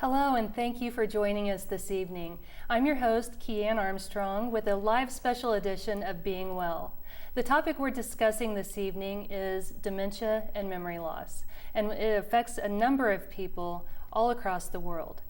Hello, and thank you for joining us this evening. I'm your host, Keanne Armstrong, with a live special edition of Being Well. The topic we're discussing this evening is dementia and memory loss, and it affects a number of people all across the world.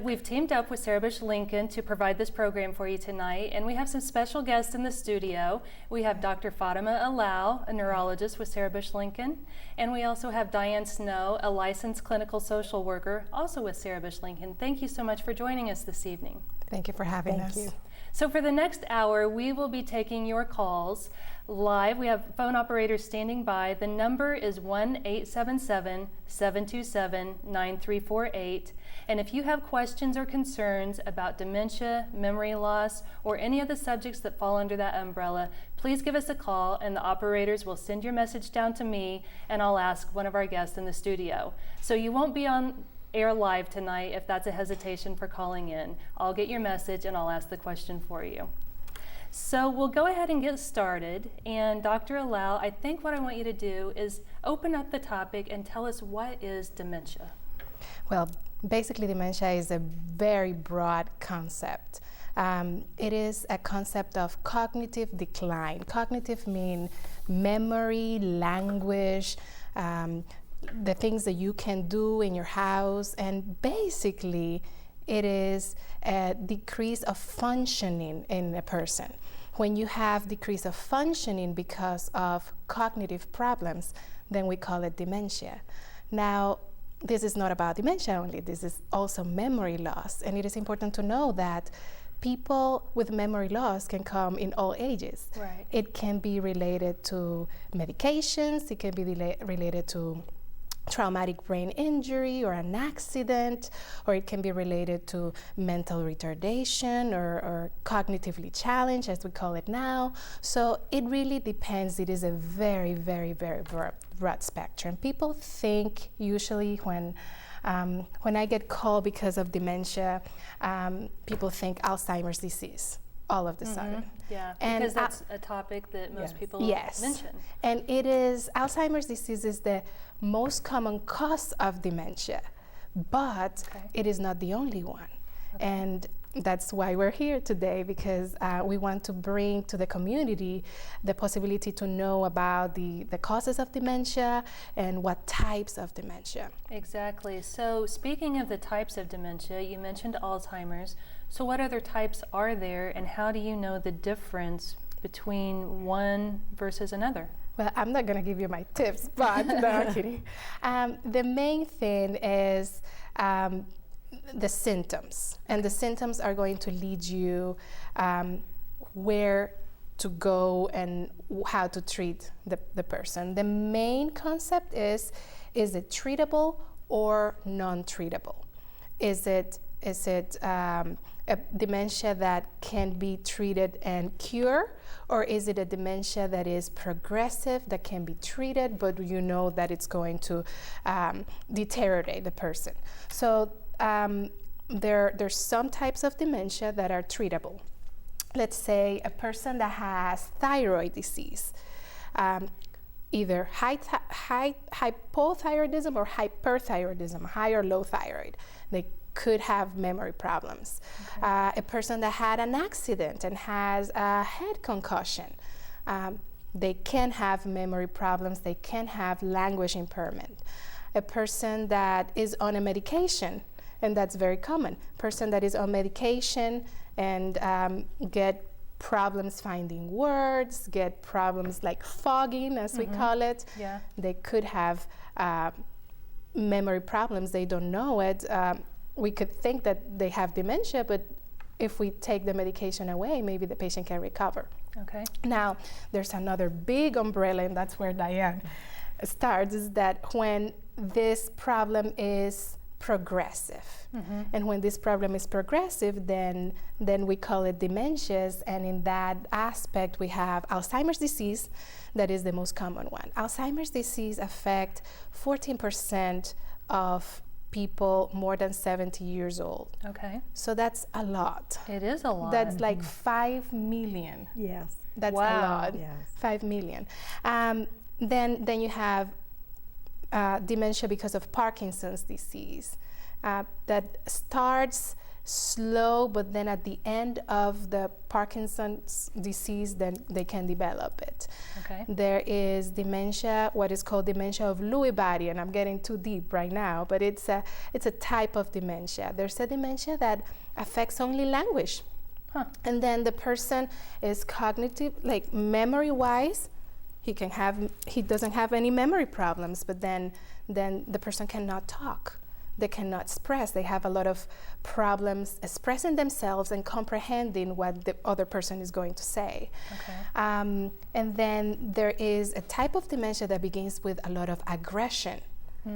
We've teamed up with Sarah Bush Lincoln to provide this program for you tonight, and we have some special guests in the studio. We have Dr. Fatima Allow, a neurologist with Sarah Bush Lincoln, and we also have Diane Snow, a licensed clinical social worker, also with Sarah Bush Lincoln. Thank you so much for joining us this evening. Thank you for having us. Thank you. So for the next hour, we will be taking your calls live. We have phone operators standing by. The number is 1-877-727-9348. And if you have questions or concerns about dementia, memory loss, or any of the subjects that fall under that umbrella, please give us a call and the operators will send your message down to me and I'll ask one of our guests in the studio. So you won't be on air live tonight if that's a hesitation for calling in. I'll get your message and I'll ask the question for you. So we'll go ahead and get started. And Dr. Allow, I think what I want you to do is open up the topic and tell us what is dementia. Well, basically dementia is a very broad concept. It is a concept of cognitive decline. Cognitive means memory, language, the things that you can do in your house, and basically it is a decrease of functioning in a person. When you have decrease of functioning because of cognitive problems, then we call it dementia. Now, this is not about dementia only, this is also memory loss, and it is important to know that people with memory loss can come in all ages. Right. It can be related to medications, it can be related to traumatic brain injury or an accident, or it can be related to mental retardation or cognitively challenged, as we call it now. So it really depends. It is a very, very, very broad spectrum. People think usually when I get called because of dementia, people think Alzheimer's disease all of the sudden. Yeah, And because that's a topic that most people mention. And it is, Alzheimer's disease is the most common cause of dementia, but it is not the only one. And that's why we're here today, because we want to bring to the community the possibility to know about the causes of dementia and what types of dementia. Exactly. So speaking of the types of dementia, you mentioned Alzheimer's. So what other types are there, and how do you know the difference between one versus another? Well, I'm not going to give you my tips, but no, I'm kidding. The main thing is the symptoms, and the symptoms are going to lead you where to go and how to treat the person. The main concept is it treatable or non-treatable? Is it a dementia that can be treated and cured, or is it a dementia that is progressive, that can be treated, but you know that it's going to deteriorate the person? So there's some types of dementia that are treatable. Let's say a person that has thyroid disease, either hypothyroidism or hyperthyroidism, high or low thyroid. They could have memory problems. A person that had an accident and has a head concussion, they can have memory problems, they can have language impairment. A person that is on a medication, and that's very common, person that is on medication and get problems finding words, get problems like fogging, as we call it. Yeah. They could have memory problems, they don't know it. We could think that they have dementia, but if we take the medication away, maybe the patient can recover. Okay. Now, there's another big umbrella, and that's where Diane starts, is that when this problem is progressive. And when this problem is progressive, then we call it dementias, and in that aspect we have Alzheimer's disease, that is the most common one. Alzheimer's disease affects 14% of people more than 70 years old. Okay. So that's a lot. It is a lot. That's like 5 million. Yes. That's a Wow. lot. Yes. 5 million. Then you have dementia because of Parkinson's disease. that starts slow, but then at the end of the Parkinson's disease, then they can develop it. Okay. There is dementia, what is called dementia of Lewy body, and I'm getting too deep right now, but it's a type of dementia. There's a dementia that affects only language. Huh. And then the person is cognitive, like memory-wise, he doesn't have any memory problems, but then the person cannot talk. They cannot express. They have a lot of problems expressing themselves and comprehending what the other person is going to say. Okay. And then there is a type of dementia that begins with a lot of aggression.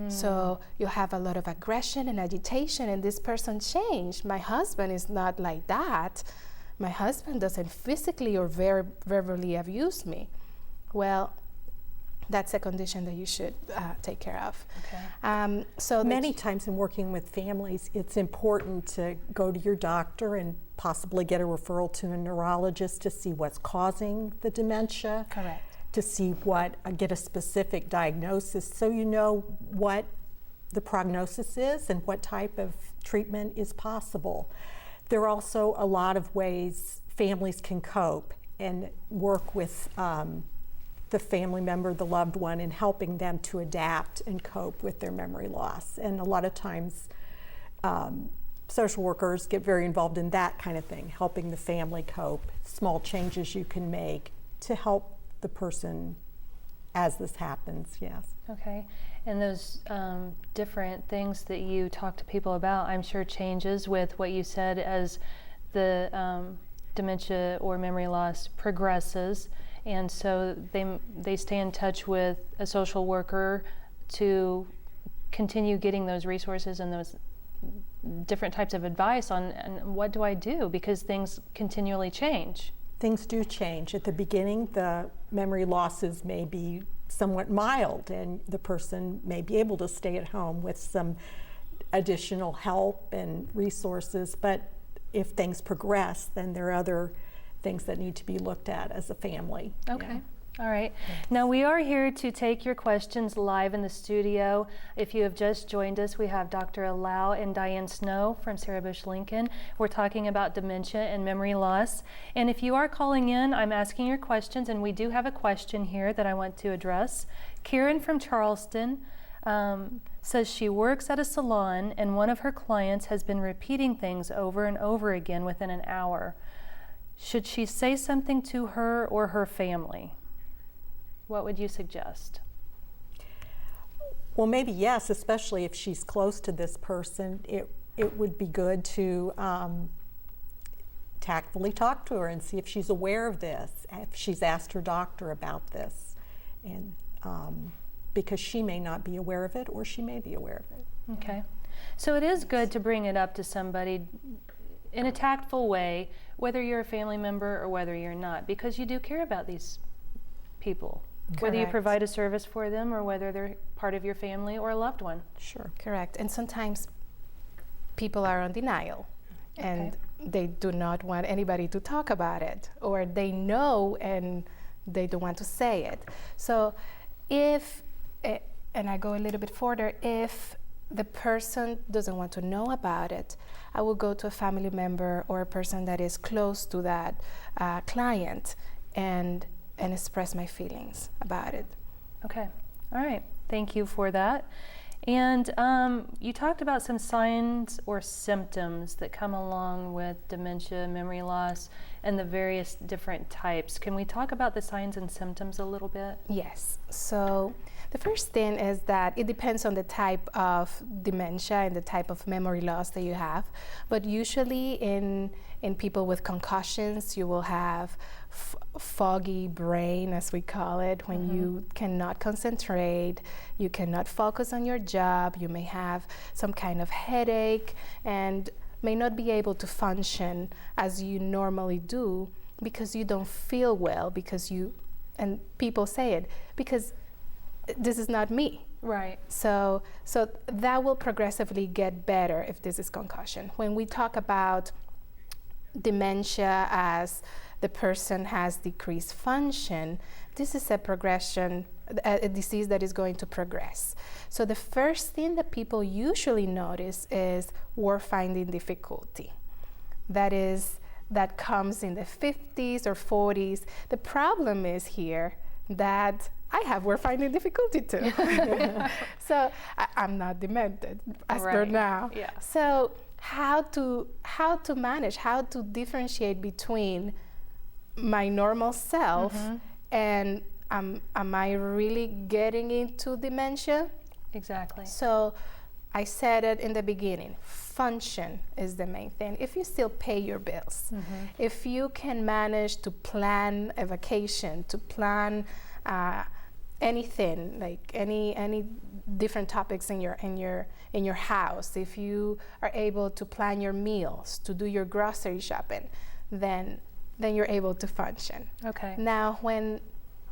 So you have a lot of aggression and agitation, and this person changed. My husband is not like that. My husband doesn't physically or verbally abuse me. Well, that's a condition that you should take care of. Okay. So Many times in working with families, it's important to go to your doctor and possibly get a referral to a neurologist to see what's causing the dementia. Correct. To see get a specific diagnosis so you know what the prognosis is and what type of treatment is possible. There are also a lot of ways families can cope and work with the family member, the loved one, in helping them to adapt and cope with their memory loss. And a lot of times, social workers get very involved in that kind of thing, helping the family cope, small changes you can make to help the person as this happens, yes. Okay. And those different things that you talk to people about, I'm sure changes with what you said as the dementia or memory loss progresses. And so they stay in touch with a social worker to continue getting those resources and those different types of advice on and what do I do, because things continually change. Things do change. At the beginning, the memory losses may be somewhat mild and the person may be able to stay at home with some additional help and resources, but if things progress, then there are other things that need to be looked at as a family. Okay. Yeah. All right. Now we are here to take your questions live in the studio. If you have just joined us, we have Dr. Allow and Diane Snow from Sarah Bush Lincoln. We're talking about dementia and memory loss. And if you are calling in, I'm asking your questions, and we do have a question here that I want to address. Karen from Charleston says she works at a salon and one of her clients has been repeating things over and over again within an hour. Should she say something to her or her family? What would you suggest? Well, maybe yes, especially if she's close to this person. It would be good to tactfully talk to her and see if she's aware of this, if she's asked her doctor about this, and because she may not be aware of it or she may be aware of it. Okay. So it is good to bring it up to somebody in a tactful way, whether you're a family member or whether you're not, because you do care about these people. Whether you Correct. provide a service for them or whether they're part of your family or a loved one. Sure. Correct. And sometimes people are on denial and they do not want anybody to talk about it, or they know and they don't want to say it. So if, and I go a little bit further, if the person doesn't want to know about it, I will go to a family member or a person that is close to that client and express my feelings about it. Okay. All right. Thank you for that. And you talked about some signs or symptoms that come along with dementia, memory loss, and the various different types. Can we talk about the signs and symptoms a little bit? Yes. So the first thing is that it depends on the type of dementia and the type of memory loss that you have. But usually in people with concussions, you will have foggy brain, as we call it, when you cannot concentrate, you cannot focus on your job, you may have some kind of headache and may not be able to function as you normally do because you don't feel well, because and people say it, because this is not me. Right. So that will progressively get better if this is concussion. When we talk about dementia as the person has decreased function, this is a progression a disease that is going to progress. So the first thing that people usually notice is word finding difficulty. That comes in the 50s or 40s. The problem is here that I have word finding difficulty too. So I'm not demented as per now. Yeah. So how to manage, how to differentiate between my normal self and am I really getting into dementia? Exactly. So I said it in the beginning, function is the main thing. If you still pay your bills, if you can manage to plan a vacation, to plan anything, like any different topics in your house, if you are able to plan your meals, to do your grocery shopping, then you're able to function. Okay. Now when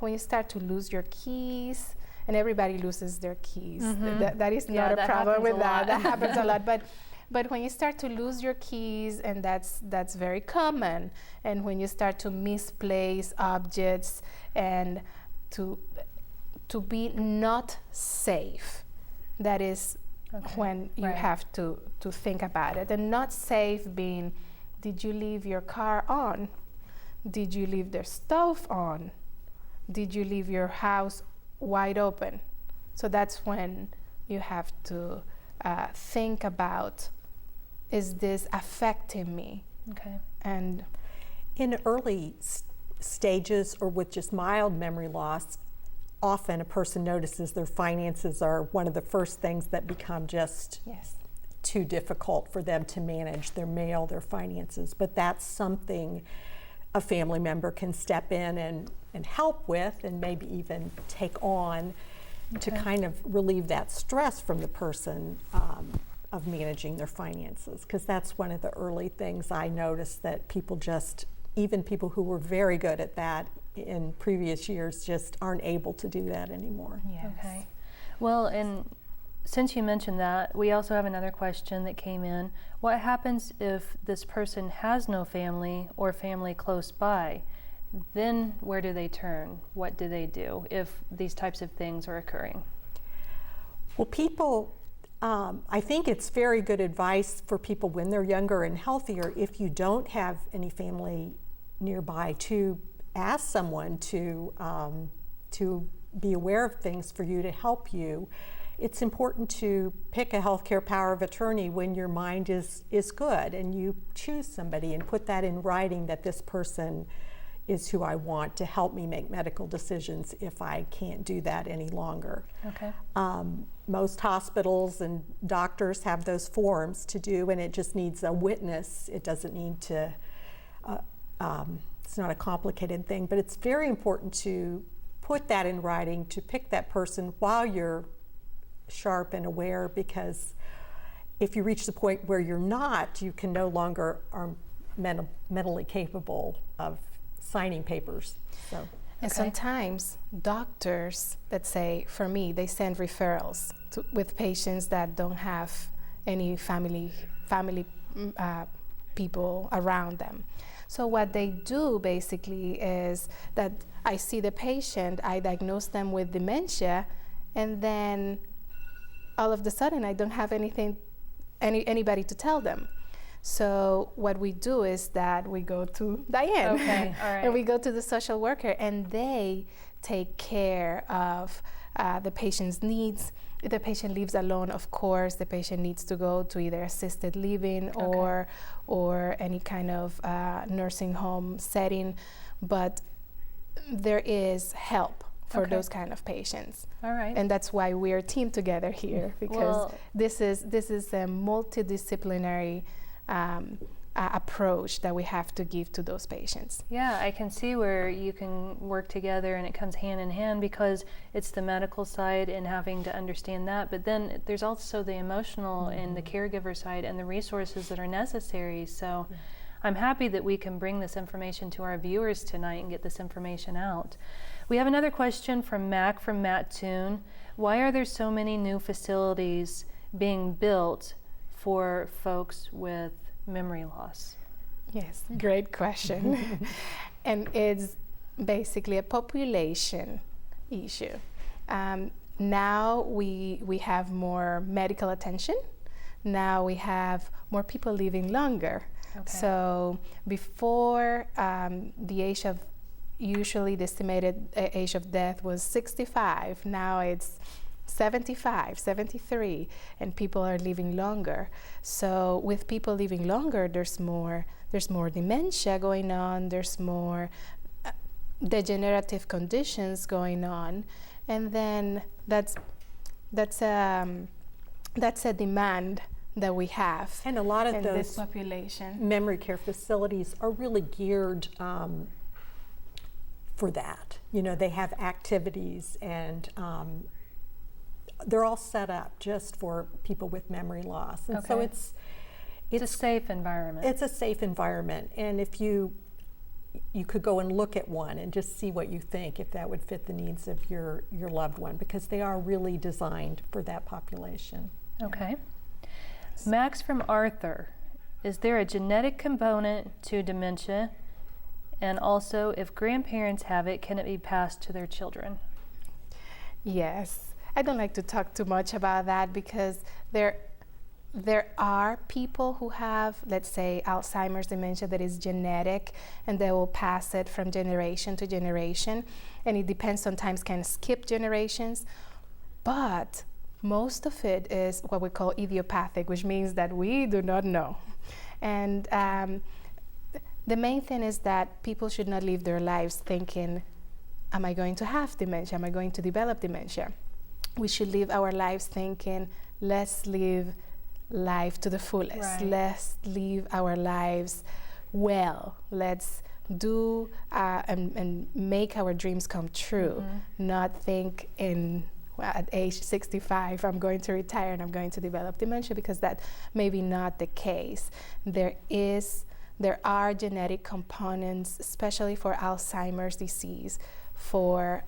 you start to lose your keys, and everybody loses their keys. That is not a problem with that. That happens a lot. But when you start to lose your keys, and that's very common, and when you start to misplace objects and to be not safe, that is when you have to think about it. And not safe being, did you leave your car on? Did you leave the stove on? Did you leave your house wide open? So that's when you have to think about, is this affecting me? Okay. And in early stages or with just mild memory loss, often a person notices their finances are one of the first things that become just too difficult for them to manage, their mail, their finances. But that's something a family member can step in and help with, and maybe even take on to kind of relieve that stress from the person of managing their finances. Because that's one of the early things I noticed, that people even people who were very good at that in previous years just aren't able to do that anymore. Yes. Okay. Well, and since you mentioned that, we also have another question that came in. What happens if this person has no family or family close by? Then where do they turn? What do they do if these types of things are occurring? Well, people, I think it's very good advice for people when they're younger and healthier, if you don't have any family nearby, to ask someone to be aware of things for you, to help you. It's important to pick a healthcare power of attorney when your mind is good, and you choose somebody and put that in writing, that this person is who I want to help me make medical decisions if I can't do that any longer. Okay. Most hospitals and doctors have those forms to do, and it just needs a witness. It doesn't need to, it's not a complicated thing, but it's very important to put that in writing, to pick that person while you're sharp and aware, because if you reach the point where you're not, you can no longer are mentally capable of signing papers. So. And sometimes doctors, let's say for me, they send referrals with patients that don't have any family people around them. So what they do basically is that I see the patient, I diagnose them with dementia, and then all of a sudden I don't have anybody to tell them. So what we do is that we go to Diane, okay, all right. and we go to the social worker, and they take care of the patient's needs. If the patient lives alone, of course, the patient needs to go to either assisted living or any kind of nursing home setting, but there is help for those kind of patients. All right. And that's why we're teamed together here, because this is a multidisciplinary approach that we have to give to those patients. Yeah, I can see where you can work together and it comes hand in hand, because it's the medical side and having to understand that, but then there's also the emotional and the caregiver side and the resources that are necessary. So I'm happy that we can bring this information to our viewers tonight and get this information out. We have another question from Mac from Mattoon. Why are there so many new facilities being built for folks with memory loss? Yes, great question. And it's basically a population issue. Now we have more medical attention. Now we have more people living longer. Okay. So before the age of, usually the estimated age of death was 65. Now it's 75, 73, and people are living longer. So with people living longer, there's more dementia going on, there's more degenerative conditions going on, and then that's a demand that we have And a lot of in those this population. memory care facilities are really geared for that. You know, they have activities, and they're all set up just for people with memory loss. And so Okay. it's It's a safe environment. It's a safe environment, and if you could go and look at one and just see what you think, if that would fit the needs of your loved one, because they are really designed for that population. Okay. Max from Arthur, is there a genetic component to dementia? And also, if grandparents have it, can it be passed to their children? Yes, I don't like to talk too much about that because there are people who have, let's say, Alzheimer's dementia that is genetic, and they will pass it from generation to generation, and it depends, sometimes can skip generations, but most of it is what we call idiopathic, which means that we do not know. And the main thing is that people should not live their lives thinking, am I going to have dementia? Am I going to develop dementia? We should live our lives thinking, let's live life to the fullest. Right. Let's live our lives well. Let's do and make our dreams come true. Not think at age 65 I'm going to retire and I'm going to develop dementia, because that may be not the case. There are genetic components, especially for Alzheimer's disease, for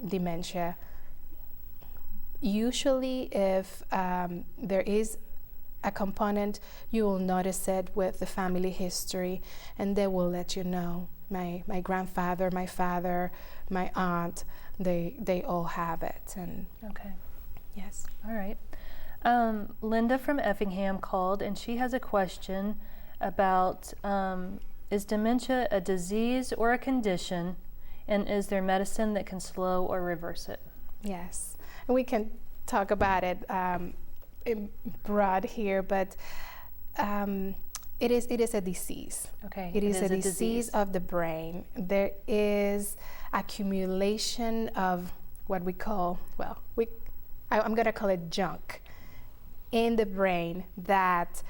dementia. Usually, if there is a component, you will notice it with the family history, and they will let you know. My grandfather, my father, my aunt, they all have it. And Okay. yes. All right. Linda from Effingham called, and she has a question about, is dementia a disease or a condition, and is there medicine that can slow or reverse it? Yes, and we can talk about it in broad here, but it is a disease. Okay. It is a disease of the brain. There is accumulation of what we call, I'm going to call it junk in the brain that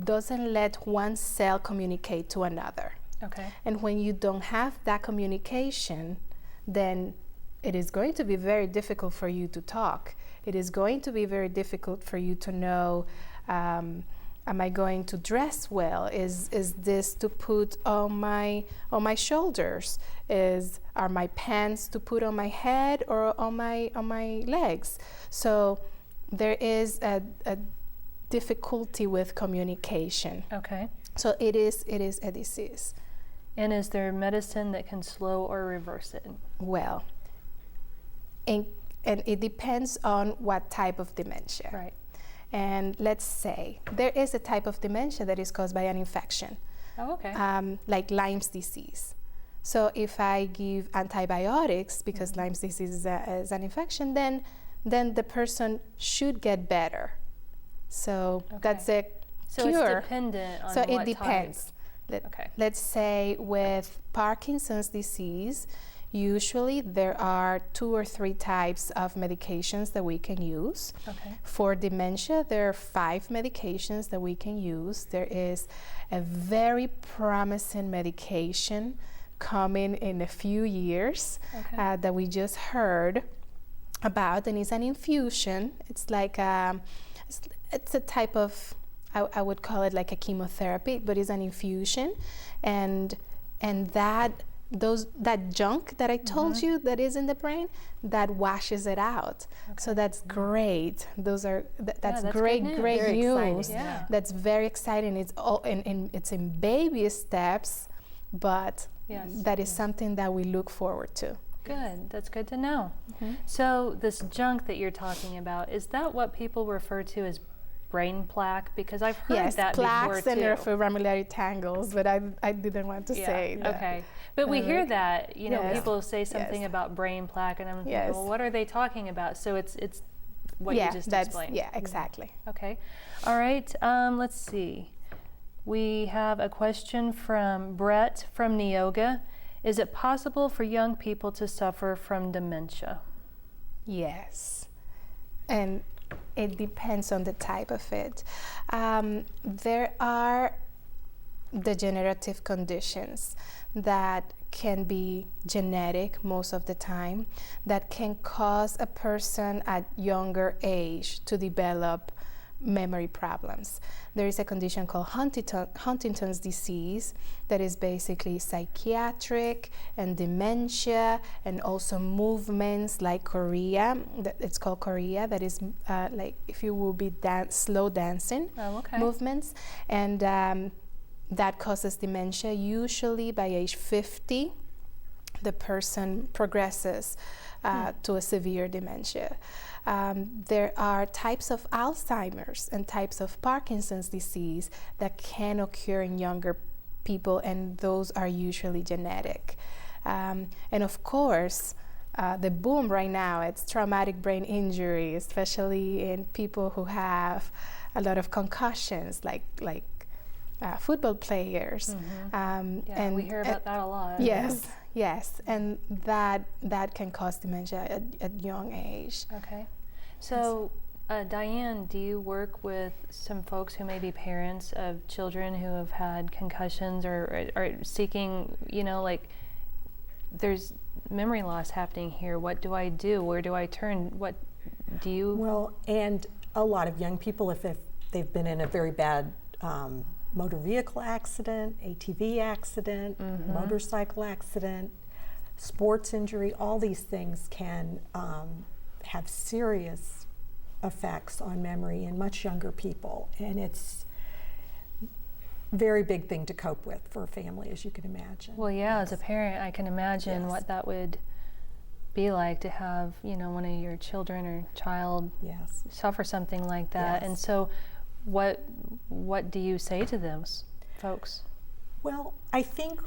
doesn't let one cell communicate to another. Okay. And when you don't have that communication, then it is going to be very difficult for you to talk. It is going to be very difficult for you to know, am I going to dress well? Is this to put on my shoulders? Are my pants to put on my head or on my legs? So there is a difficulty with communication. Okay. So it is a disease. And is there medicine that can slow or reverse it? Well, and it depends on what type of dementia. Right. And let's say there is a type of dementia that is caused by an infection, Oh, okay. like Lyme's disease. So if I give antibiotics because Lyme's disease is an infection, then the person should get better. So that's a So cure. it's dependent on So what it depends. Okay. Let's say with Parkinson's disease, usually there are 2 or 3 types of medications that we can use. Okay. For dementia, there are 5 medications that we can use. There is a very promising medication coming in a few years Okay. that we just heard about, and it's an infusion. It's like it's a type of, I would call it like a chemotherapy, but it's an infusion, and that junk that I told you that is in the brain, that washes it out. So that's great. That's that's great, good news. great Very news. exciting, yeah. That's very exciting. It's all it's in baby steps, but Yes. that is something that we look forward to. Good. That's good to know. Mhm. So this junk that you're talking about, is that what people refer to as brain plaque? Because I've heard Yes, that before plaques and too. neurofibrillary tangles, but I didn't want to say that. Okay. But we hear like- that, you know, Yes. people say something Yes. about brain plaque, and I'm thinking, Yes. well, what are they talking about? So it's what yeah, you just that's, explained. Yeah, exactly. Okay. All right. Let's see. We have a question from Brett from Neoga. Is it possible for young people to suffer from dementia? Yes, and it depends on the type of it. There are degenerative conditions that can be genetic most of the time, that can cause a person at younger age to develop memory problems. There is a condition called Huntington's disease that is basically psychiatric and dementia, and also movements like chorea. It's called chorea. That is like if you will be slow dancing movements, and that causes dementia. Usually by age 50, the person progresses to a severe dementia. There are types of Alzheimer's and types of Parkinson's disease that can occur in younger people, and those are usually genetic. And of course, the boom right now, it's traumatic brain injury, especially in people who have a lot of concussions, like football players. And we hear about that a lot. Yes, and that can cause dementia at young age. Okay. So, Diane, do you work with some folks who may be parents of children who have had concussions or are seeking, you know, like there's memory loss happening here. What do I do? Where do I turn? What do you? Well, and a lot of young people, if they've been in a very bad motor vehicle accident, ATV accident, motorcycle accident, sports injury, all these things can have serious effects on memory in much younger people. And it's a very big thing to cope with for a family, as you can imagine. Well, yeah, as a parent, I can imagine what that would be like to have, you know, one of your children or child suffer something like that. And so what do you say to those folks? Well, I think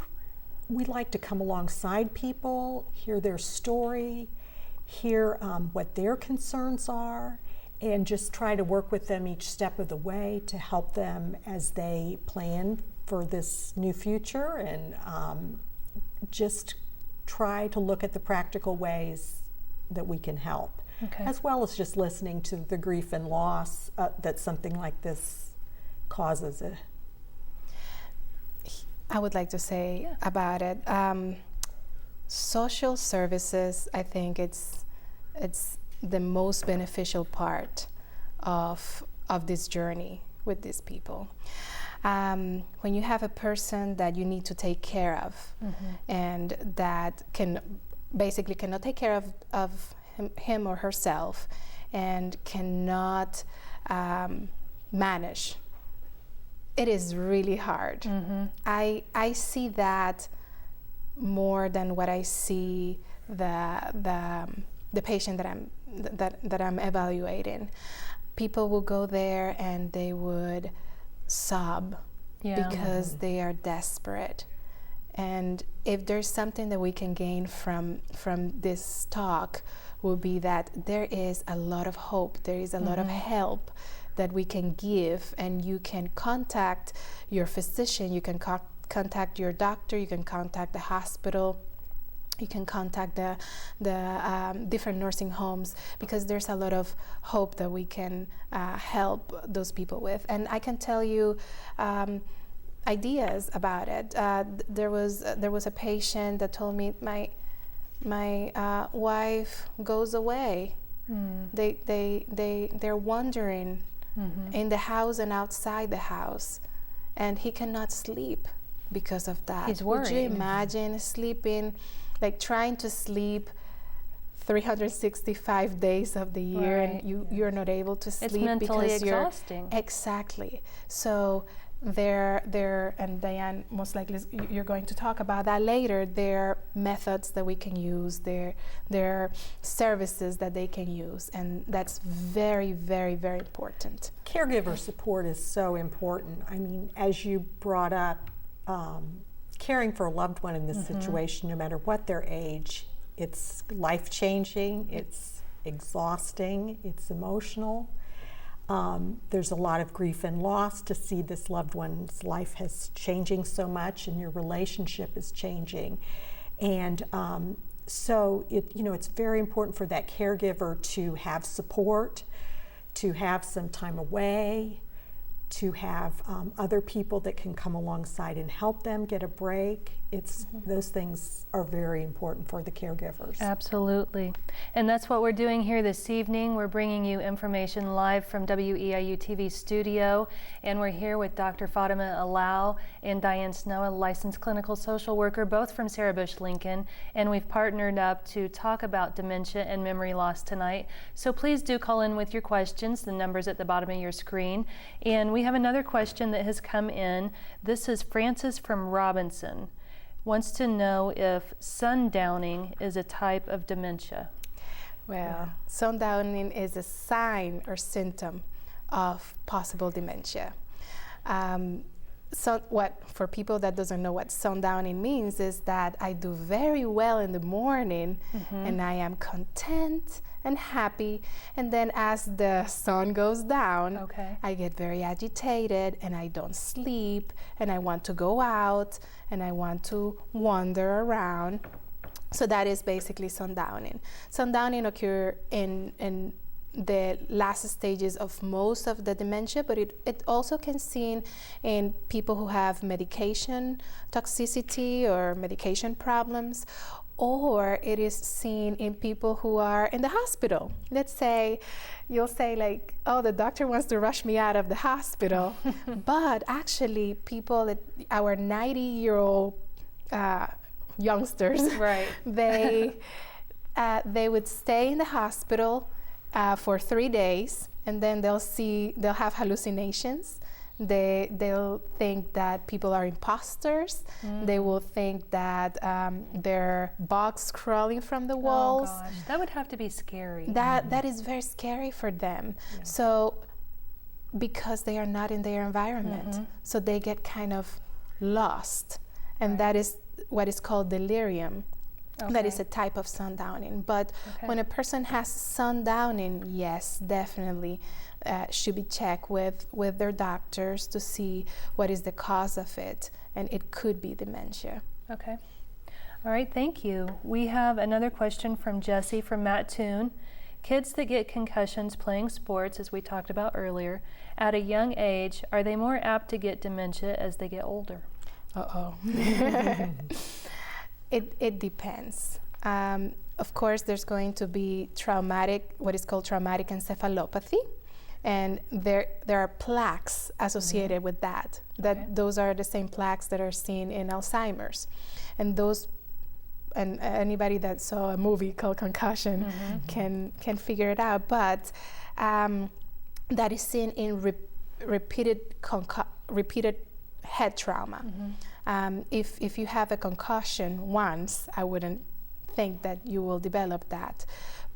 we like to come alongside people, hear their story, hear what their concerns are, and just try to work with them each step of the way to help them as they plan for this new future, and just try to look at the practical ways that we can help. As well as just listening to the grief and loss that something like this causes. I would like to say about it, social services, I think it's the most beneficial part of this journey with these people. When you have a person that you need to take care of, and that cannot take care of him or herself, and cannot manage, it is really hard. I see that more than what I see the patient that I'm evaluating. People will go there and they would sob because they are desperate. And if there's something that we can gain from this talk, will be that there is a lot of hope, there is a lot of help that we can give, and you can contact your physician, you can contact your doctor, you can contact the hospital, you can contact the different nursing homes, because there's a lot of hope that we can help those people with. And I can tell you ideas about it. There was a patient that told me, my wife goes away. They're wandering in the house and outside the house, and he cannot sleep because of that. He's worried. Would you imagine sleeping, like trying to sleep 365 days of the year, and you're not able to sleep it's mentally because exhausting. Exactly. So and Diane, most likely you're going to talk about that later, there are methods that we can use, there are services that they can use, and that's very, very, very important. Caregiver support is so important. I mean, as you brought up, caring for a loved one in this situation, no matter what their age, it's life-changing, it's exhausting, it's emotional. There's a lot of grief and loss to see this loved one's life is changing so much and your relationship is changing. And so it's very important for that caregiver to have support, to have some time away, to have other people that can come alongside and help them get a break. Those things are very important for the caregivers. Absolutely. And that's what we're doing here this evening. We're bringing you information live from WEIU TV studio, and we're here with Dr. Fatima Allow and Diane Snow, a licensed clinical social worker, both from Sarah Bush Lincoln, and we've partnered up to talk about dementia and memory loss tonight. So please do call in with your questions. The number's at the bottom of your screen. And we have another question that has come in. This is Francis from Robinson. Wants to know if sundowning is a type of dementia. Well, sundowning is a sign or symptom of possible dementia. So for people that doesn't know what sundowning means is that I do very well in the morning and I am content and happy, and then as the sun goes down, I get very agitated and I don't sleep and I want to go out and I want to wander around. So that is basically sundowning. Sundowning occurs in the last stages of most of the dementia, but it also can be seen in people who have medication toxicity or medication problems, or it is seen in people who are in the hospital. Let's say, you'll say like, oh, the doctor wants to rush me out of the hospital, but actually people, our 90-year-old youngsters, they would stay in the hospital for 3 days, and then they'll have hallucinations. They'll think that people are imposters. They will think that there are bugs crawling from the walls. Oh gosh, that would have to be scary. That is very scary for them. Yeah. So because they are not in their environment, so they get kind of lost, and that is what is called delirium. That is a type of sundowning. But when a person has sundowning, yes, definitely should be checked with their doctors to see what is the cause of it, and it could be dementia. Okay. All right, thank you. We have another question from Jesse from Mattoon. Kids that get concussions playing sports, as we talked about earlier, at a young age, are they more apt to get dementia as they get older? It depends. Of course, there's going to be what is called traumatic encephalopathy, and there are plaques associated with that. Those are the same plaques that are seen in Alzheimer's, and anybody that saw a movie called Concussion can figure it out. But that is seen in repeated head trauma. If you have a concussion once, I wouldn't think that you will develop that.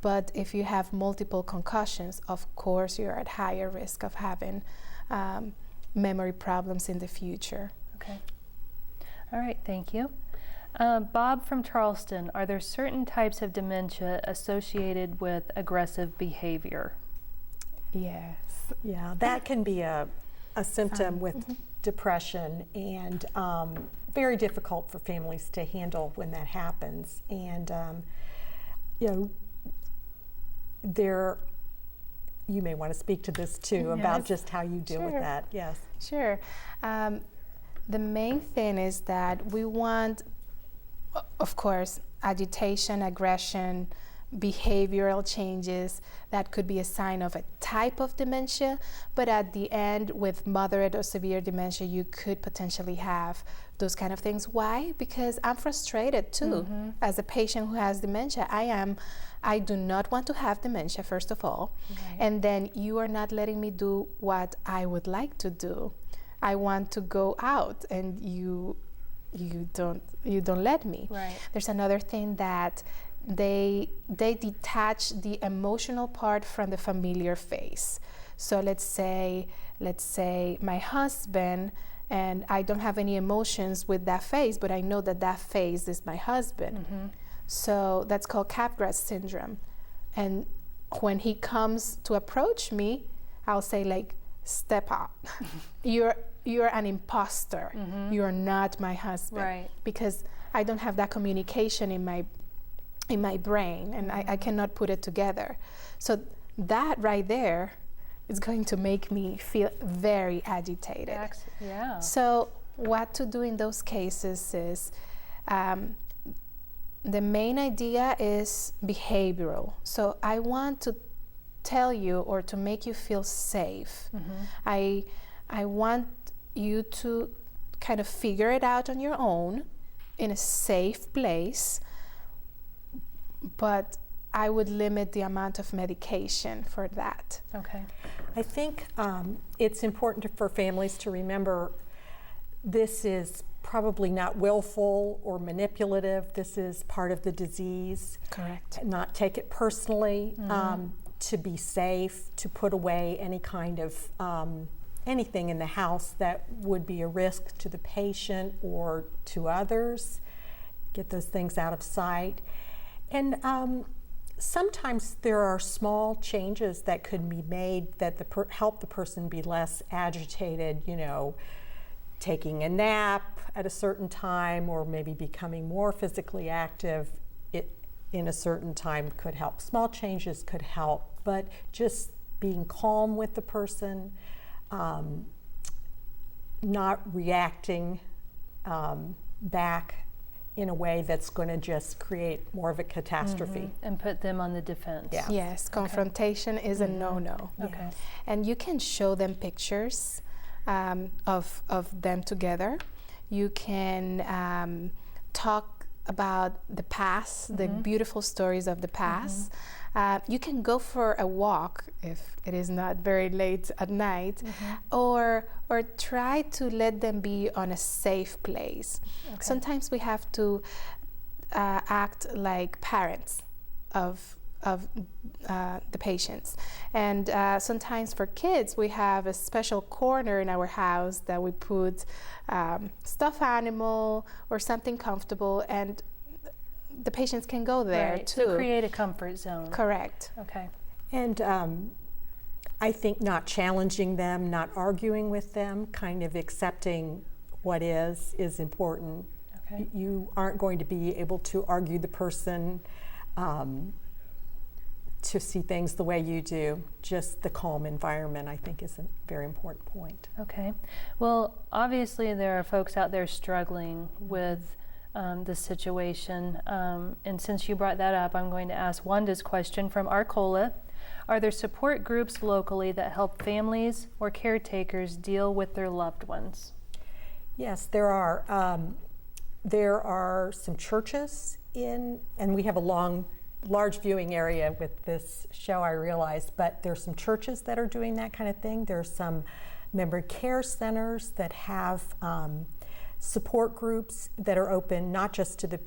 But if you have multiple concussions, of course you're at higher risk of having memory problems in the future. Okay. All right, thank you. Bob from Charleston, are there certain types of dementia associated with aggressive behavior? Yes. Yeah, that can be a symptom with depression, and very difficult for families to handle when that happens. And you may want to speak to this too, about just how you deal with that. Yes. Sure. The main thing is that we want, of course, agitation, aggression, behavioral changes. That could be a sign of a type of dementia, but at the end, with moderate or severe dementia, you could potentially have those kind of things. Why? Because I'm frustrated too. As a patient who has dementia, I do not want to have dementia, first of all, and then you are not letting me do what I would like to do. I want to go out and you don't let me. Right. There's another thing that they detach the emotional part from the familiar phase. So let's say my husband, and I don't have any emotions with that phase, but I know that phase is my husband. Mm-hmm. So that's called Capgras syndrome. And when he comes to approach me, I'll say like, step up. You're an imposter. Mm-hmm. You're not my husband. Right. Because I don't have that communication in my brain, and I cannot put it together. So that right there is going to make me feel very agitated. Yeah. So what to do in those cases is, the main idea is behavioral. So I want to tell you or to make you feel safe. Mm-hmm. I want you to kind of figure it out on your own in a safe place, but I would limit the amount of medication for that. Okay. I think it's important for families to remember this is probably not willful or manipulative. This is part of the disease. Correct. Not take it personally, to be safe, to put away any kind of anything in the house that would be a risk to the patient or to others. Get those things out of sight. And sometimes there are small changes that could be made that help the person be less agitated, taking a nap at a certain time or maybe becoming more physically active in a certain time could help. Small changes could help, but just being calm with the person, not reacting back in a way that's going to just create more of a catastrophe. And put them on the defense. Yeah. Yes, confrontation is a no-no. Okay. And you can show them pictures of them together. You can talk about the past, the beautiful stories of the past. You can go for a walk if it is not very late at night, or try to let them be on a safe place. Okay. Sometimes we have to act like parents of the patients, and sometimes for kids we have a special corner in our house that we put stuffed animal or something comfortable, and the patients can go there Right. too. So create a comfort zone. Correct. Okay. And I think not challenging them, not arguing with them, kind of accepting what is important. Okay. You aren't going to be able to argue the person to see things the way you do. Just the calm environment, I think, is a very important point. Okay. Well, obviously there are folks out there struggling with the situation. And since you brought that up, I'm going to ask Wanda's question from Arcola. Are there support groups locally that help families or caretakers deal with their loved ones? Yes, there are. There are some churches and we have a large viewing area with this show, I realize, but there's some churches that are doing that kind of thing. There's some memory care centers that have support groups that are open not just to the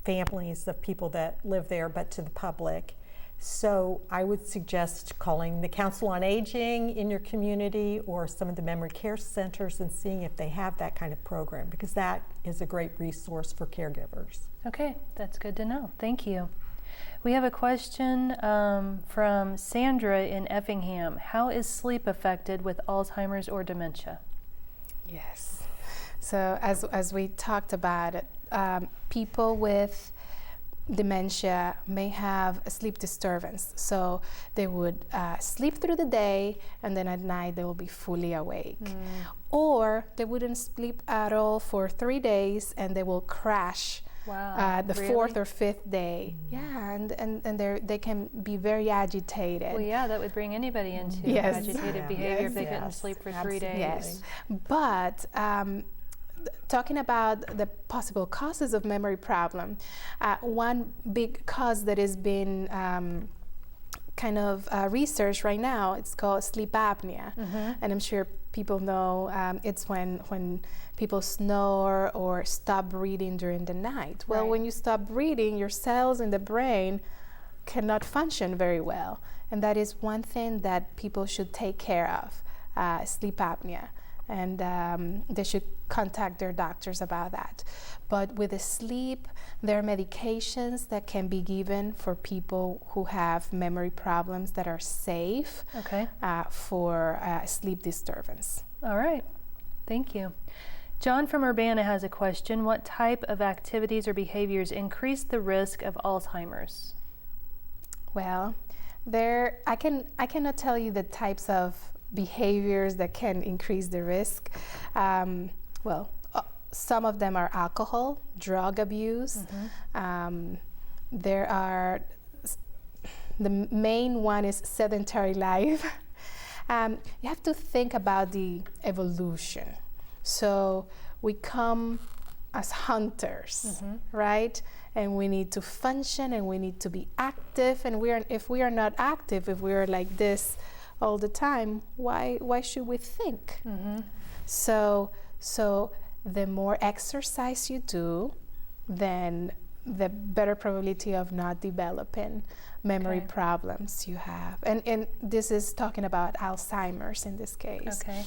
families of people that live there, but to the public. So I would suggest calling the Council on Aging in your community or some of the memory care centers and seeing if they have that kind of program, because that is a great resource for caregivers. Okay, that's good to know. Thank you. We have a question from Sandra in Effingham. How is sleep affected with Alzheimer's or dementia? Yes. So as we talked about it, people with dementia may have a sleep disturbance. So they would sleep through the day and then at night they will be fully awake. Or they wouldn't sleep at all for 3 days and they will crash the Really? fourth or fifth day. Yeah, and they can be very agitated. Well, yeah, that would bring anybody into Yes. agitated Yeah. behavior if they Yes. couldn't sleep for 3 Absolutely. days. Yes, but talking about the possible causes of memory problem, one big cause that has been kind of research right now. It's called sleep apnea, and I'm sure people know it's when people snore or stop breathing during the night. Well, Right. when you stop breathing, your cells in the brain cannot function very well, and that is one thing that people should take care of, sleep apnea, and they should contact their doctors about that. But with the sleep, there are medications that can be given for people who have memory problems that are safe Okay. for sleep disturbance. All right. Thank you. John from Urbana has a question. What type of activities or behaviors increase the risk of Alzheimer's? Well, I cannot tell you the types of behaviors that can increase the risk. Some of them are alcohol, drug abuse. There are, the main one is sedentary life. You have to think about the evolution. So we come as hunters, right? And we need to function and we need to be active. And if we are not active, if we are like this all the time, why should we think? So the more exercise you do, then the better probability of not developing memory problems you have. And this is talking about Alzheimer's in this case. Okay.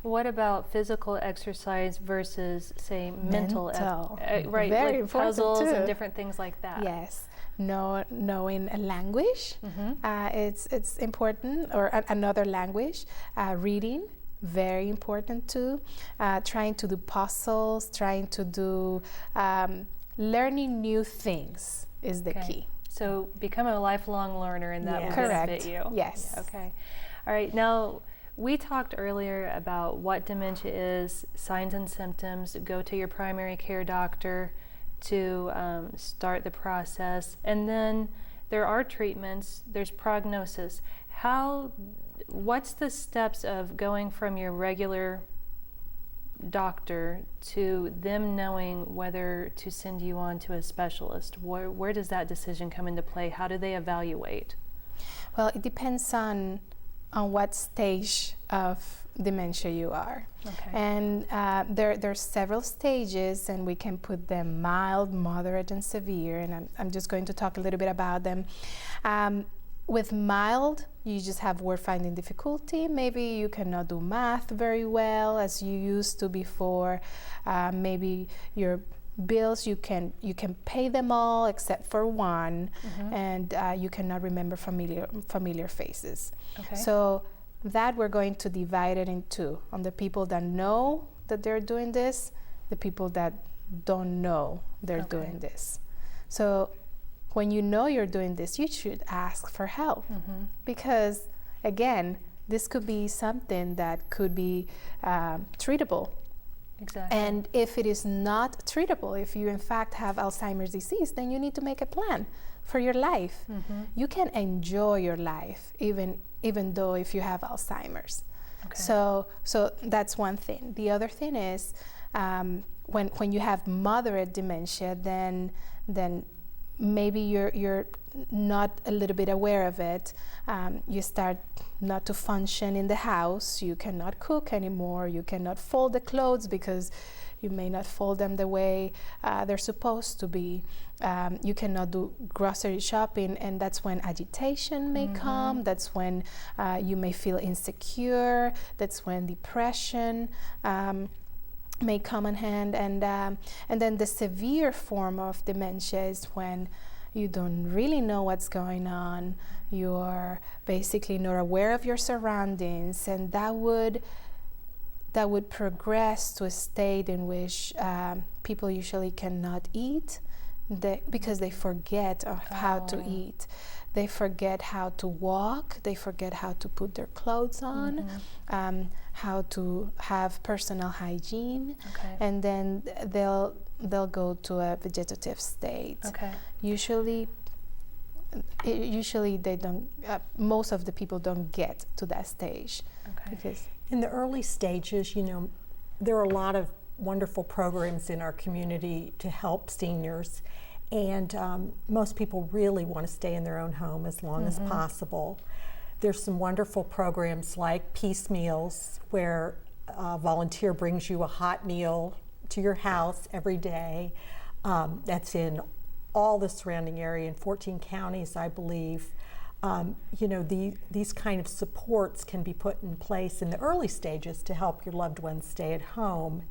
What about physical exercise versus, say, mental? Right, Very like important puzzles too. and different things like that. Yes. Knowing a language, it's important, or another language. Reading, very important too. Trying to do puzzles, trying to do learning new things is the key. So become a lifelong learner, and that will Correct. benefit you. Yes. Okay. All right. Now, we talked earlier about what dementia is, signs and symptoms. Go to your primary care doctor to start the process. And then there are treatments, there's prognosis. What's the steps of going from your regular doctor to them knowing whether to send you on to a specialist? Where does that decision come into play? How do they evaluate? Well, it depends on what stage of dementia you are. Okay. And there's several stages, and we can put them mild, moderate, and severe, and I'm just going to talk a little bit about them. With mild, you just have word-finding difficulty. Maybe you cannot do math very well as you used to before. Maybe your bills, you can pay them all except for one, and you cannot remember familiar faces. Okay. So that we're going to divide it in two, on the people that know that they're doing this, the people that don't know they're doing this. So when you know you're doing this, you should ask for help, because again, this could be something that could be treatable. Exactly. And if it is not treatable, if you in fact have Alzheimer's disease, then you need to make a plan for your life. You can enjoy your life even though if you have Alzheimer's. Okay. So that's one thing. The other thing is when you have moderate dementia, then maybe you're not a little bit aware of it. You start not to function in the house. You cannot cook anymore. You cannot fold the clothes because you may not fold them the way they're supposed to be. You cannot do grocery shopping, and that's when agitation may come. That's when you may feel insecure. That's when depression may come in hand, and then the severe form of dementia is when you don't really know what's going on. You are basically not aware of your surroundings, and that would progress to a state in which people usually cannot eat because they forget of how to eat. They forget how to walk. They forget how to put their clothes on, how to have personal hygiene, and then they'll go to a vegetative state. Okay. Usually they don't. Most of the people don't get to that stage. Okay. Because In the early stages, there are a lot of wonderful programs in our community to help seniors. And most people really want to stay in their own home as long as possible. There's some wonderful programs like Peace Meals, where a volunteer brings you a hot meal to your house every day. That's in all the surrounding area, in 14 counties, I believe. These kind of supports can be put in place in the early stages to help your loved ones stay at home.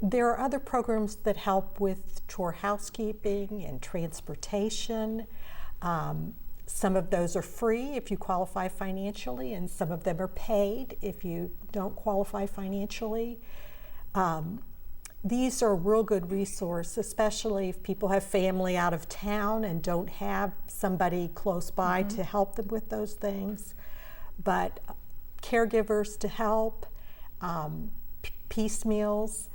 There are other programs that help with chore housekeeping and transportation. Some of those are free if you qualify financially, and some of them are paid if you don't qualify financially. These are a real good resource, especially if people have family out of town and don't have somebody close by to help them with those things. But caregivers to help, Peace Meals,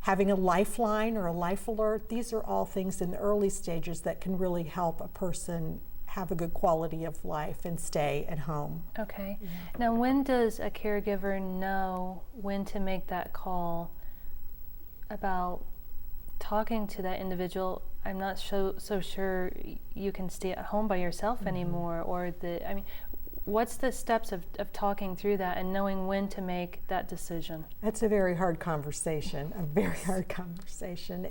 having a lifeline or a life alert, these are all things in the early stages that can really help a person have a good quality of life and stay at home. Okay. Now, when does a caregiver know when to make that call about talking to that individual? I'm not so sure you can stay at home by yourself anymore, or what's the steps of talking through that and knowing when to make that decision? That's a very hard conversation,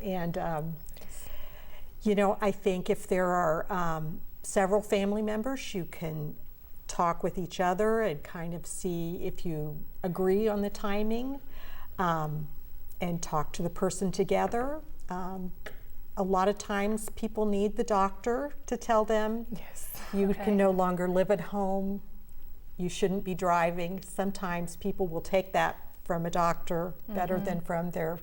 And, I think if there are several family members, you can talk with each other and kind of see if you agree on the timing, and talk to the person together. A lot of times people need the doctor to tell them you can no longer live at home, you shouldn't be driving. Sometimes people will take that from a doctor better than from their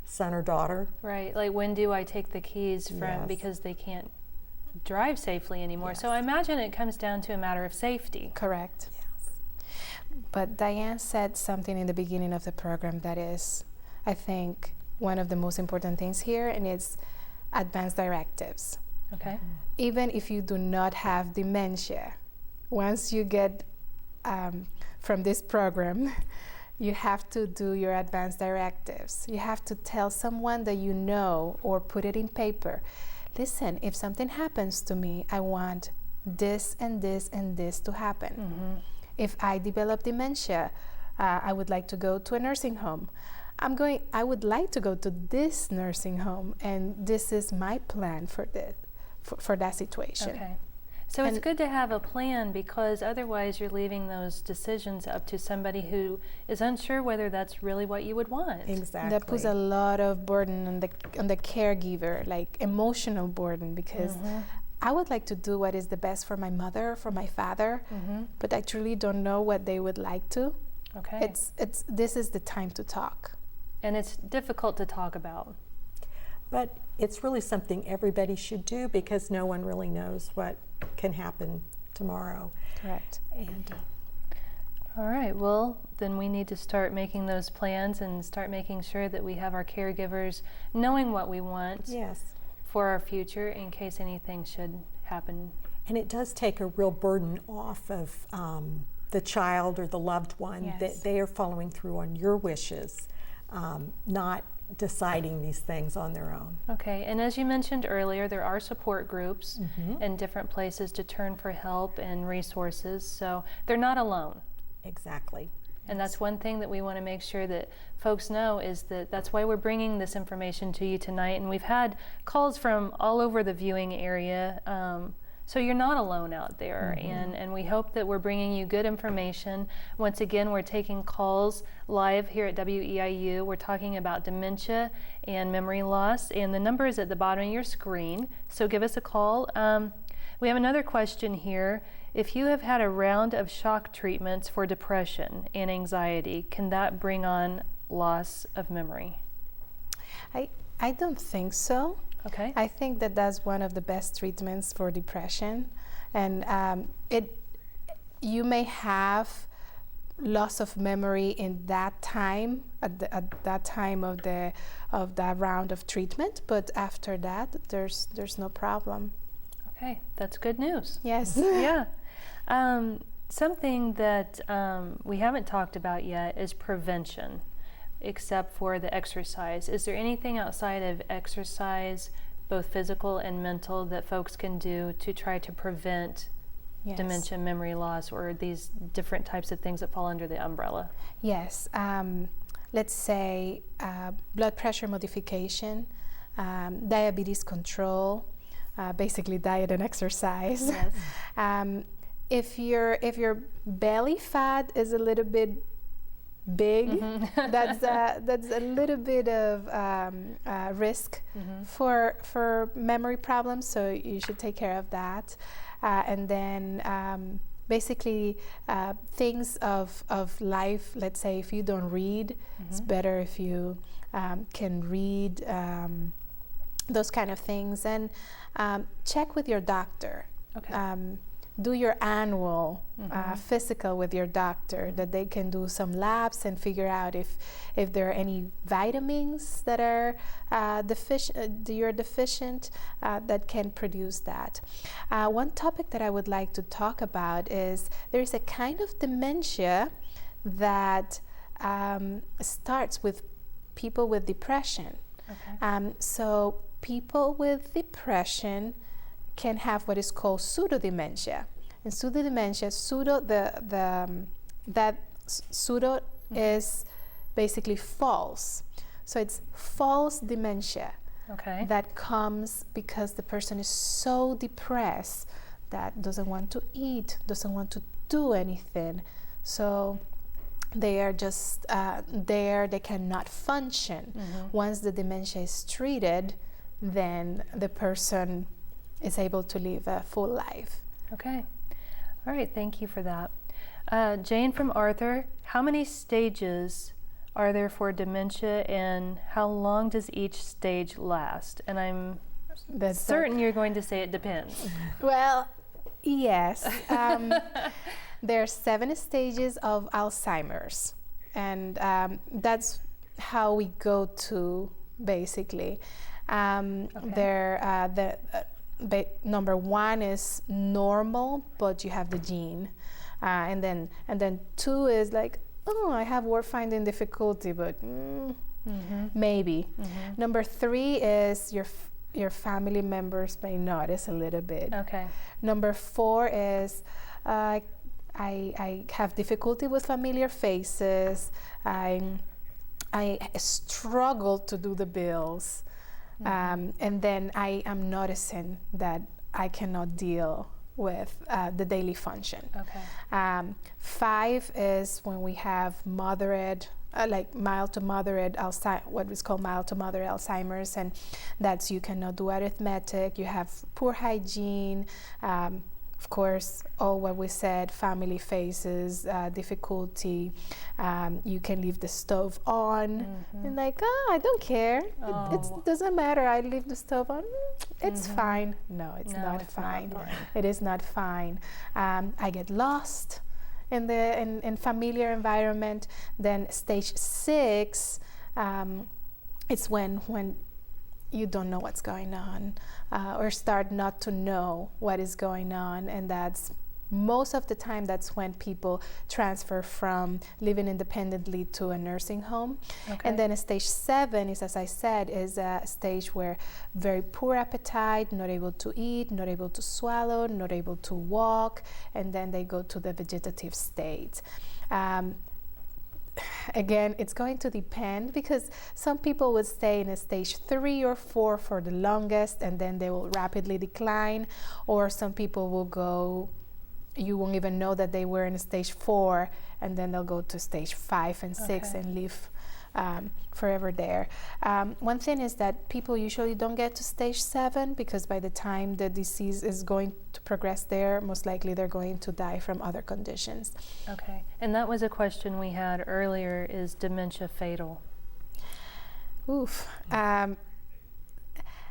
son or daughter. Right, like when do I take the keys from, because they can't drive safely anymore. So I imagine it comes down to a matter of safety. Correct. But Diane said something in the beginning of the program that is, I think, one of the most important things here, and it's advanced directives. Okay. Even if you do not have dementia, once you get from this program, you have to do your advanced directives. You have to tell someone that you know or put it in paper. Listen, if something happens to me, I want this and this and this to happen. If I develop dementia, I would like to go to a nursing home. I would like to go to this nursing home, and this is my plan for that situation. Okay. So it's good to have a plan, because otherwise you're leaving those decisions up to somebody who is unsure whether that's really what you would want. Exactly. That puts a lot of burden on the caregiver, like emotional burden, because I would like to do what is the best for my mother, for my father, but I truly don't know what they would like to. Okay. This is the time to talk. And it's difficult to talk about. But it's really something everybody should do, because no one really knows what can happen tomorrow. Correct. And all right, well, then we need to start making those plans and start making sure that we have our caregivers knowing what we want for our future in case anything should happen. And it does take a real burden off of the child or the loved one, that they are following through on your wishes, not deciding these things on their own. Okay, and as you mentioned earlier, there are support groups and different places to turn for help and resources, so they're not alone. Exactly. And that's one thing that we want to make sure that folks know, is that that's why we're bringing this information to you tonight. And we've had calls from all over the viewing area. So you're not alone out there, and we hope that we're bringing you good information. Once again, we're taking calls live here at WEIU. We're talking about dementia and memory loss, and the number is at the bottom of your screen, so give us a call. We have another question here. If you have had a round of shock treatments for depression and anxiety, can that bring on loss of memory? I don't think so. Okay. I think that that's one of the best treatments for depression, and you may have loss of memory in that time, at that time of that round of treatment, but after that, there's no problem. Okay, that's good news. Yes. Yeah. Something that we haven't talked about yet is prevention, except for the exercise. Is there anything outside of exercise both physical and mental, that folks can do to try to prevent Yes. dementia, memory loss, or these different types of things that fall under the umbrella? Yes. Let's say blood pressure modification, diabetes control, basically diet and exercise. Yes. If your belly fat is a little bit big, that's a little bit of risk for memory problems. So you should take care of that. And then basically things of life. Let's say if you don't read, it's better if you can read. Those kind of things, and check with your doctor. Okay. Do your annual physical with your doctor, that they can do some labs and figure out if there are any vitamins that are you're deficient that can produce that. One topic that I would like to talk about is there is a kind of dementia that starts with people with depression. Okay. So people with depression can have what is called pseudodementia. And pseudodementia, pseudo is basically false. So it's false dementia Okay. that comes because the person is so depressed that doesn't want to eat, doesn't want to do anything. So they are just there, they cannot function. Once the dementia is treated, then the person is able to live a full life. Okay. All right. Thank you for that. Jane from Arthur, how many stages are there for dementia, and how long does each stage last? And I'm That's certain you're going to say it depends. Well, yes. There are 7 stages of Alzheimer's, and that's how we go to basically. Number 1 is normal, but you have the gene, and then 2 is like, oh, I have word finding difficulty, but maybe. Number 3 is your family members may notice a little bit. Okay. Number 4 is I have difficulty with familiar faces. I struggle to do the bills. And then I am noticing that I cannot deal with the daily function. Okay. 5 is when we have moderate, like mild to moderate what is called mild to moderate Alzheimer's, and that's you cannot do arithmetic, you have poor hygiene, of course, all what we said, family faces, difficulty, you can leave the stove on, and like, I don't care, it doesn't matter, I leave the stove on, it's fine. No, it's not fine. It is not fine. I get lost in familiar environment. Then stage 6, it's when you don't know what's going on, or start not to know what is going on, and that's most of the time that's when people transfer from living independently to a nursing home. Okay. And then stage 7 is, as I said, is a stage where very poor appetite, not able to eat, not able to swallow, not able to walk, and then they go to the vegetative state. Again, it's going to depend, because some people would stay in a stage 3 or 4 for the longest, and then they will rapidly decline, or some people will go, you won't even know that they were in stage 4, and then they'll go to stage 5 and 6 and live forever there. One thing is that people usually don't get to stage 7, because by the time the disease is going to progress there, most likely they're going to die from other conditions. Okay. And that was a question we had earlier, is dementia fatal? Oof. It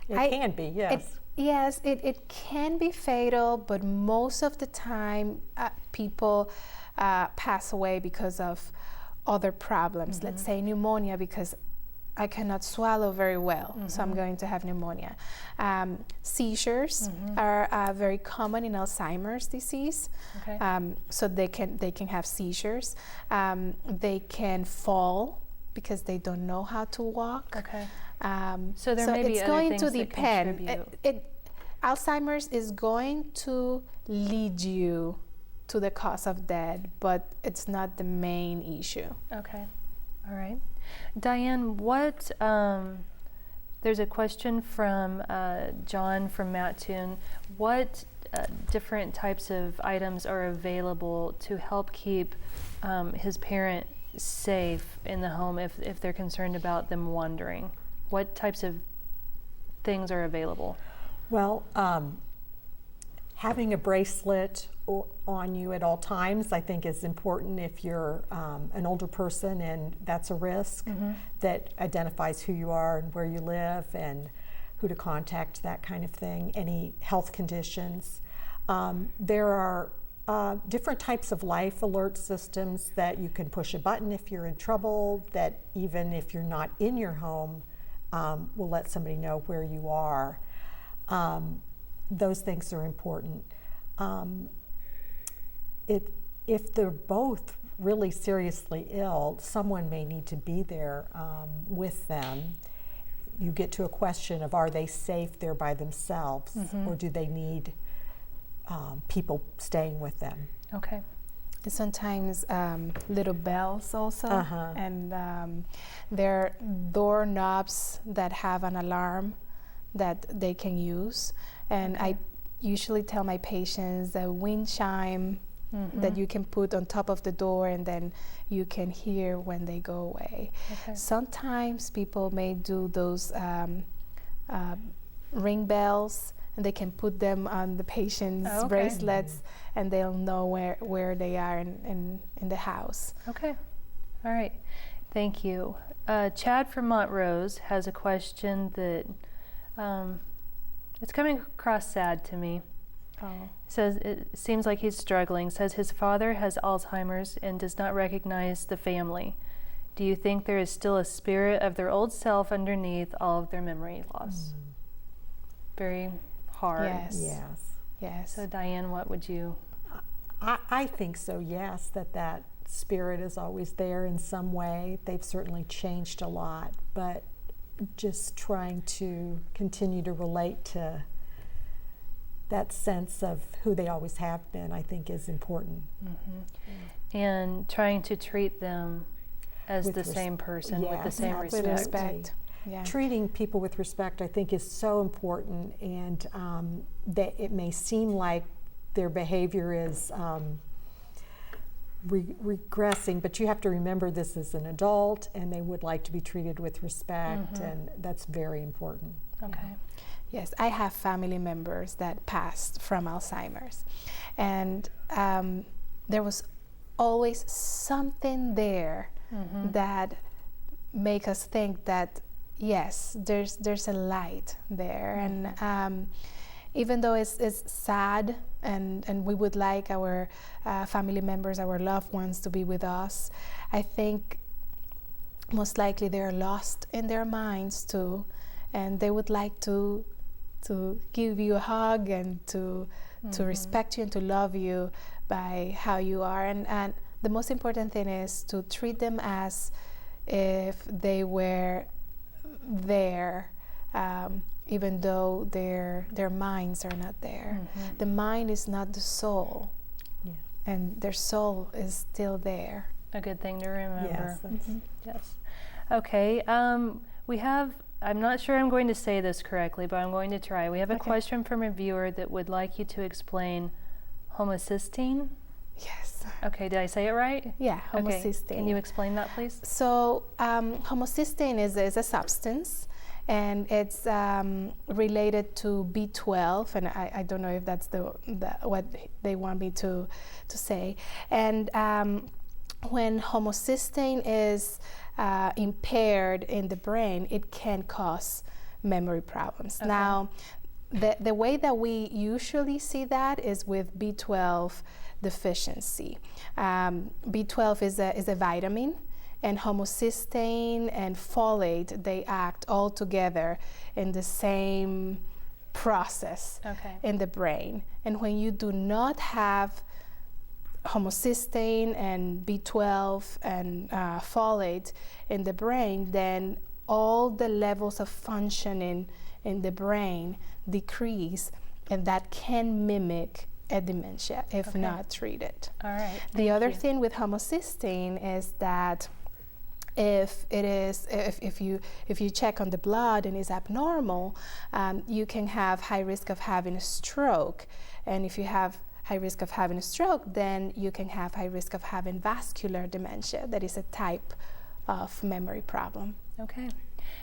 can be, yes. Yes, it can be fatal, but most of the time people pass away because of other problems. Let's say pneumonia, because I cannot swallow very well, so I'm going to have pneumonia. Seizures are very common in Alzheimer's disease, so they can have seizures. They can fall because they don't know how to walk. So there may be it's other going things to that depend. contribute. Alzheimer's is going to lead you to the cause of death, but it's not the main issue. Okay. All right. Diane, what, there's a question from John from Mattoon. What different types of items are available to help keep his parent safe in the home if they're concerned about them wandering? What types of things are available? Well, having a bracelet on you at all times, I think, is important if you're an older person and that's a risk, that identifies who you are and where you live and who to contact, that kind of thing, any health conditions. There are different types of life alert systems that you can push a button if you're in trouble, that even if you're not in your home, will let somebody know where you are. Those things are important. If they're both really seriously ill, someone may need to be there with them. You get to a question of, are they safe there by themselves, or do they need people staying with them? Okay. And sometimes little bells also, and there are doorknobs that have an alarm that they can use. And I usually tell my patients a wind chime that you can put on top of the door, and then you can hear when they go away. Okay. Sometimes people may do those ring bells, and they can put them on the patient's bracelets, and they'll know where they are in the house. Okay. All right. Thank you. Chad from Montrose has a question that it's coming across sad to me. Oh. Says it seems like he's struggling. Says his father has Alzheimer's and does not recognize the family. Do you think there is still a spirit of their old self underneath all of their memory loss? Very hard. Yes. So Diane, what would you? I think so, yes, that spirit is always there in some way. They've certainly changed a lot, but just trying to continue to relate to that sense of who they always have been, I think, is important. And trying to treat them as the same person with the same absolutely. Respect. Yeah. Treating people with respect, I think, is so important, and that it may seem like their behavior is regressing, but you have to remember this is an adult, and they would like to be treated with respect, and that's very important. Okay. Yes, I have family members that passed from Alzheimer's, and there was always something there that make us think that yes, there's a light there, and even though it's sad, and we would like our family members, our loved ones, to be with us, I think most likely they're lost in their minds too, and they would like to give you a hug and to respect you and to love you by how you are, and the most important thing is to treat them as if they were there, even though their minds are not there. The mind is not the soul, and their soul is still there. A good thing to remember. Yes. Yes. Okay. We have, I'm not sure I'm going to say this correctly, but I'm going to try. We have a question from a viewer that would like you to explain homocysteine. Yes. Okay, did I say it right? Yeah, homocysteine. Okay. Can you explain that, please? So homocysteine is a substance, and it's related to B12, and I don't know if that's the what they want me to say. And when homocysteine is impaired in the brain, it can cause memory problems. Okay. Now, the way that we usually see that is with B12 deficiency. B12 is a vitamin, and homocysteine and folate, they act all together in the same process in the brain. And when you do not have homocysteine and B12 and folate in the brain, then all the levels of functioning in the brain decrease, and that can mimic a dementia if Okay. not treated. All right. The thank other you. thing with homocysteine is that if you check on the blood and it's abnormal, you can have high risk of having a stroke. And if you have high risk of having a stroke, then you can have high risk of having vascular dementia. That is a type of memory problem. Okay.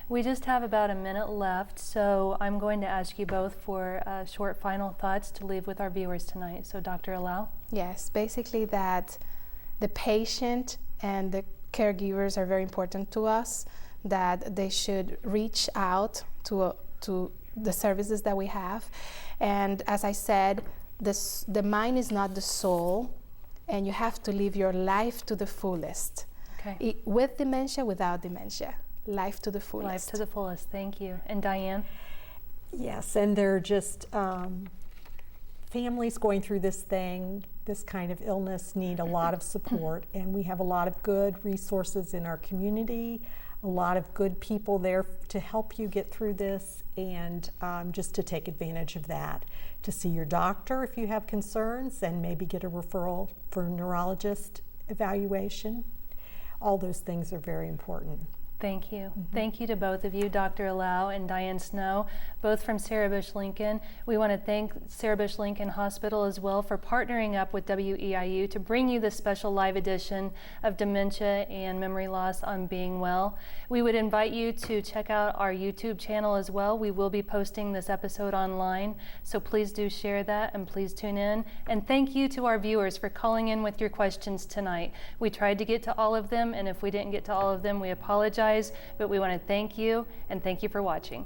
We just have about a minute left, so I'm going to ask you both for short final thoughts to leave with our viewers tonight. So, Dr. Allow? Yes, basically that the patient and the caregivers are very important to us, that they should reach out to the services that we have. And as I said, the mind is not the soul, and you have to live your life to the fullest. Okay. With dementia, without dementia. Life to the fullest. Life to the fullest. Thank you. And Diane? Yes, and they're just families going through this kind of illness need a lot of support, and we have a lot of good resources in our community, a lot of good people there to help you get through this, and just to take advantage of that, to see your doctor if you have concerns, and maybe get a referral for neurologist evaluation. All those things are very important. Thank you. Thank you to both of you, Dr. Allow and Diane Snow, both from Sarah Bush Lincoln. We want to thank Sarah Bush Lincoln Hospital as well for partnering up with WEIU to bring you this special live edition of Dementia and Memory Loss on Being Well. We would invite you to check out our YouTube channel as well. We will be posting this episode online, so please do share that and please tune in. And thank you to our viewers for calling in with your questions tonight. We tried to get to all of them, and if we didn't get to all of them, we apologize. But we want to thank you, and thank you for watching.